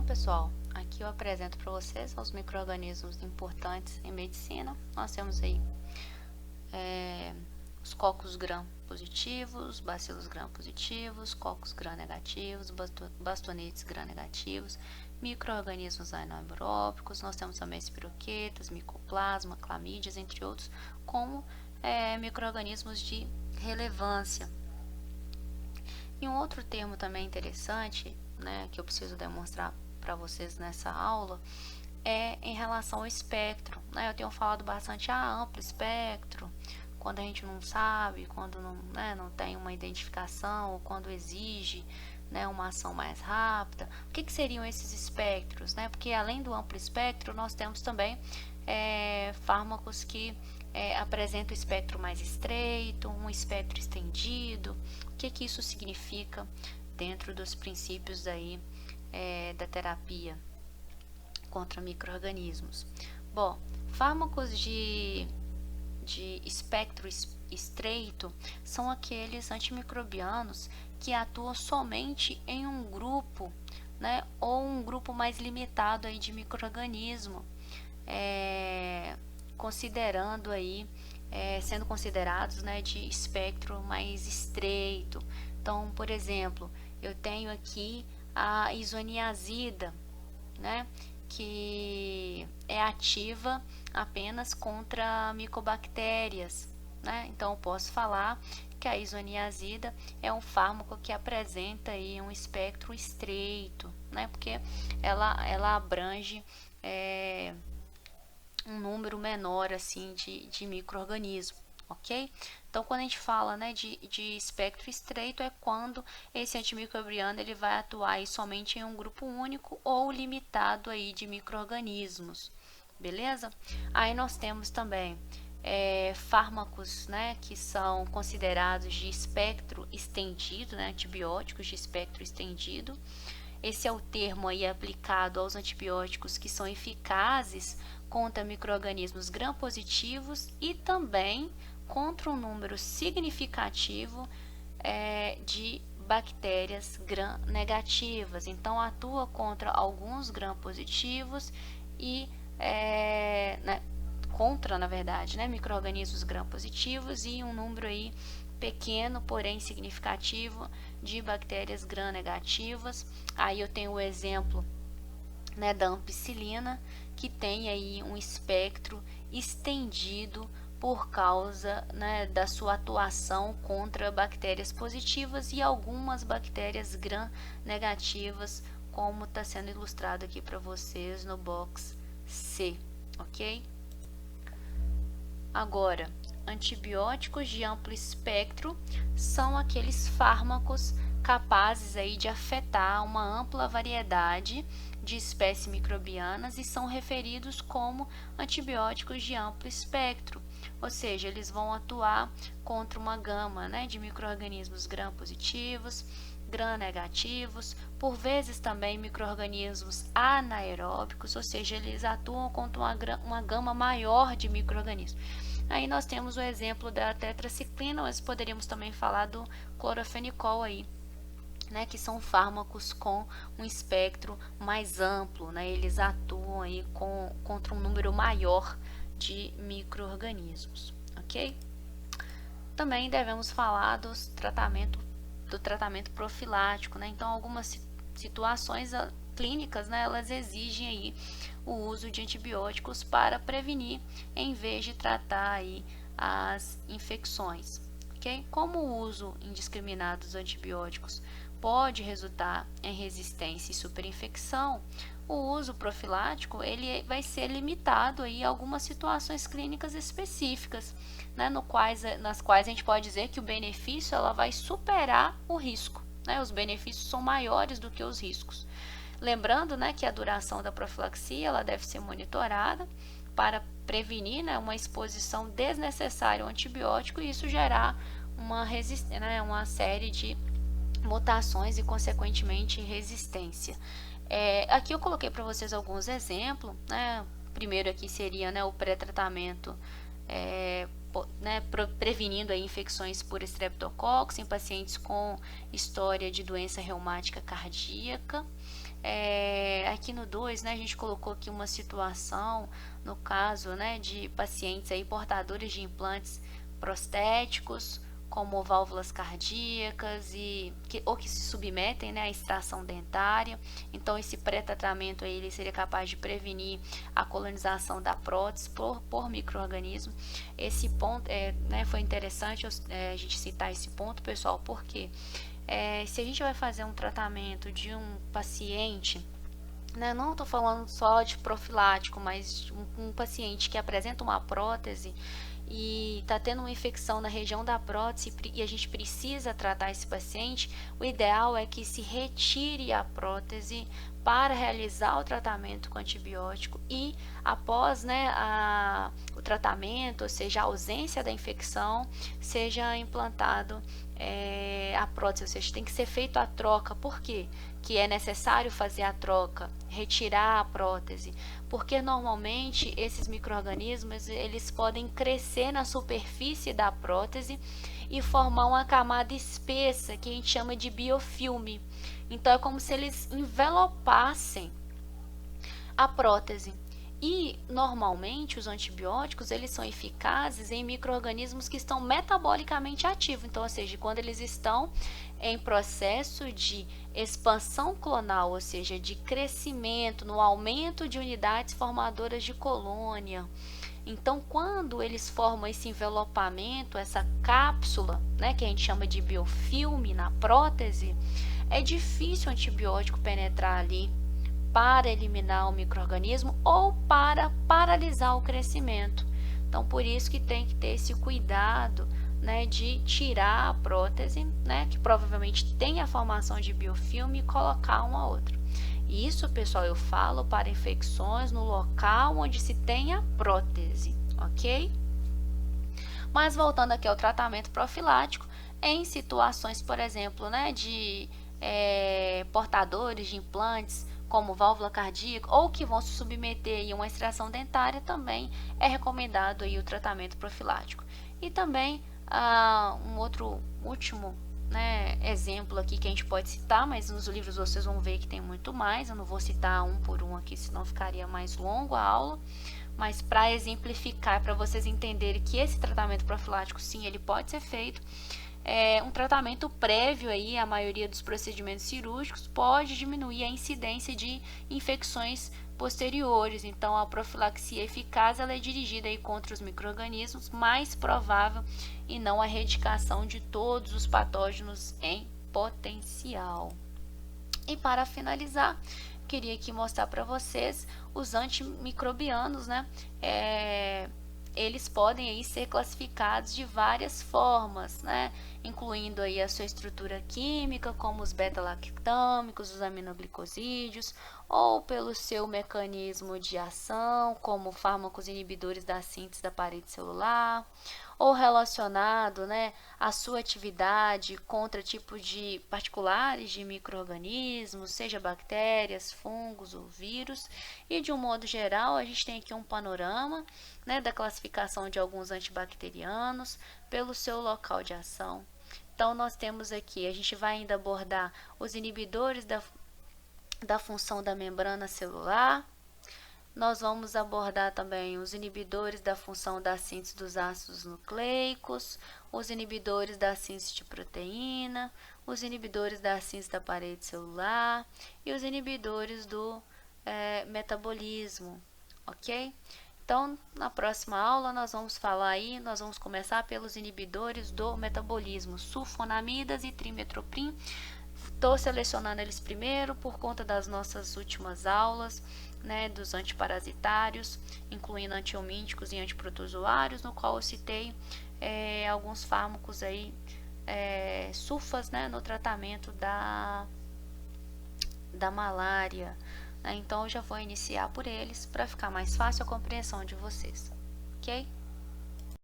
pessoal, aqui eu apresento para vocês os micro-organismos importantes em medicina. Nós temos aí os cocos gram positivos, bacilos gram positivos, cocos gram negativos, bastonetes gram negativos, micro-organismos anaeróbicos. Nós temos também espiroquetas, micoplasma, clamídias, entre outros, como micro-organismos de relevância. E um outro termo também interessante, que eu preciso demonstrar para vocês nessa aula, é em relação ao espectro. Eu tenho falado bastante amplo espectro, quando a gente não sabe, quando não tem uma identificação, ou quando exige uma ação mais rápida. O que seriam esses espectros? Porque além do amplo espectro, nós temos também fármacos que apresentam o espectro mais estreito, um espectro estendido. O que isso significa dentro dos princípios aí, da terapia contra micro-organismos? Bom, fármacos de espectro estreito são aqueles antimicrobianos que atuam somente em um grupo, ou um grupo mais limitado aí de micro-organismo, considerando aí, sendo considerados de espectro mais estreito. Então, por exemplo, eu tenho aqui a isoniazida, que é ativa apenas contra micobactérias, Então, eu posso falar que a isoniazida é um fármaco que apresenta aí um espectro estreito, Porque ela abrange um número menor assim de micro-organismos, ok? Então, quando a gente fala de espectro estreito, é quando esse antimicrobiano ele vai atuar aí somente em um grupo único ou limitado aí de micro-organismos, beleza? Aí nós temos também fármacos que são considerados de espectro estendido, antibióticos de espectro estendido. Esse é o termo aí aplicado aos antibióticos que são eficazes contra micro-organismos gram-positivos e também contra um número significativo de bactérias gram-negativas. Então, atua contra alguns gram-positivos e contra, na verdade, micro-organismos gram-positivos e um número aí pequeno, porém significativo, de bactérias gram-negativas. Aí eu tenho o exemplo da ampicilina, que tem aí um espectro estendido por causa da sua atuação contra bactérias positivas e algumas bactérias gram-negativas, como está sendo ilustrado aqui para vocês no box C, ok? Agora, antibióticos de amplo espectro são aqueles fármacos capazes aí de afetar uma ampla variedade de espécies microbianas e são referidos como antibióticos de amplo espectro, ou seja, eles vão atuar contra uma gama de micro-organismos gram-positivos, gram-negativos, por vezes também micro-organismos anaeróbicos, ou seja, eles atuam contra uma gama maior de micro-organismos. Aí nós temos o exemplo da tetraciclina, mas poderíamos também falar do clorofenicol aí, que são fármacos com um espectro mais amplo, Eles atuam aí contra um número maior de micro-organismos, ok? Também devemos falar do tratamento profilático, Então, algumas situações clínicas, elas exigem aí o uso de antibióticos para prevenir, em vez de tratar aí as infecções, ok? Como o uso indiscriminado dos antibióticos pode resultar em resistência e superinfecção, o uso profilático ele vai ser limitado aí a algumas situações clínicas específicas, nas quais a gente pode dizer que o benefício ela vai superar o risco, Os benefícios são maiores do que os riscos. Lembrando que a duração da profilaxia ela deve ser monitorada para prevenir uma exposição desnecessária ao antibiótico e isso gerar uma série de mutações e, consequentemente, resistência. Aqui eu coloquei para vocês alguns exemplos. Primeiro aqui seria o pré-tratamento né, prevenindo aí infecções por estreptococcus em pacientes com história de doença reumática cardíaca. Aqui no 2, né, a gente colocou aqui uma situação, no caso, né, de pacientes aí portadores de implantes prostéticos, como válvulas cardíacas ou que se submetem, né, à extração dentária. Então, esse pré-tratamento aí, ele seria capaz de prevenir a colonização da prótese por micro-organismo. Esse ponto né, foi interessante a gente citar esse ponto, pessoal, porque se a gente vai fazer um tratamento de um paciente, né, não estou falando só de profilático, mas um paciente que apresenta uma prótese e está tendo uma infecção na região da prótese e a gente precisa tratar esse paciente, o ideal é que se retire a prótese para realizar o tratamento com antibiótico e após, né, o tratamento, ou seja, a ausência da infecção, seja implantado a prótese, ou seja, tem que ser feita a troca. Por quê? Que é necessário fazer a troca, retirar a prótese, porque normalmente esses micro-organismos eles podem crescer na superfície da prótese e formar uma camada espessa que a gente chama de biofilme. Então é como se eles envelopassem a prótese. E normalmente os antibióticos eles são eficazes em micro-organismos que estão metabolicamente ativos, então, ou seja, quando eles estão em processo de expansão clonal, ou seja, de crescimento, no aumento de unidades formadoras de colônia. Então, quando eles formam esse envelopamento, essa cápsula, né, que a gente chama de biofilme na prótese, é difícil o antibiótico penetrar ali para eliminar o micro-organismo ou para paralisar o crescimento. Então, por isso que tem que ter esse cuidado, né, de tirar a prótese, né, que provavelmente tem a formação de biofilme, e colocar uma outra. Isso, pessoal, eu falo para infecções no local onde se tem a prótese, ok? Mas voltando aqui ao tratamento profilático, em situações, por exemplo, né, de portadores de implantes como válvula cardíaca ou que vão se submeter a uma extração dentária, também é recomendado aí o tratamento profilático. E também um outro último, né, exemplo aqui que a gente pode citar, mas nos livros vocês vão ver que tem muito mais, eu não vou citar um por um aqui, senão ficaria mais longo a aula, mas para exemplificar, para vocês entenderem que esse tratamento profilático, sim, ele pode ser feito. Um tratamento prévio aí à maioria dos procedimentos cirúrgicos pode diminuir a incidência de infecções posteriores. Então, a profilaxia eficaz ela é dirigida aí contra os micro-organismos, mais provável e não a erradicação de todos os patógenos em potencial. E para finalizar, queria aqui mostrar para vocês os antimicrobianos, né? Eles podem aí ser classificados de várias formas, né? Incluindo aí a sua estrutura química, como os beta-lactâmicos, os aminoglicosídeos, ou pelo seu mecanismo de ação, como fármacos inibidores da síntese da parede celular, ou relacionado, né, à sua atividade contra tipos de particulares de micro-organismos, seja bactérias, fungos ou vírus. E de um modo geral, a gente tem aqui um panorama, né, da classificação de alguns antibacterianos pelo seu local de ação. Então, nós temos aqui, a gente vai ainda abordar os inibidores da função da membrana celular. Nós vamos abordar também os inibidores da função da síntese dos ácidos nucleicos, os inibidores da síntese de proteína, os inibidores da síntese da parede celular e os inibidores do metabolismo, ok? Então, na próxima aula nós vamos começar pelos inibidores do metabolismo, sulfonamidas e trimetoprim. Estou selecionando eles primeiro por conta das nossas últimas aulas, né, dos antiparasitários, incluindo antiomíticos e antiprotozoários, no qual eu citei alguns fármacos aí, sulfas, né, no tratamento da malária. Então, eu já vou iniciar por eles para ficar mais fácil a compreensão de vocês, ok?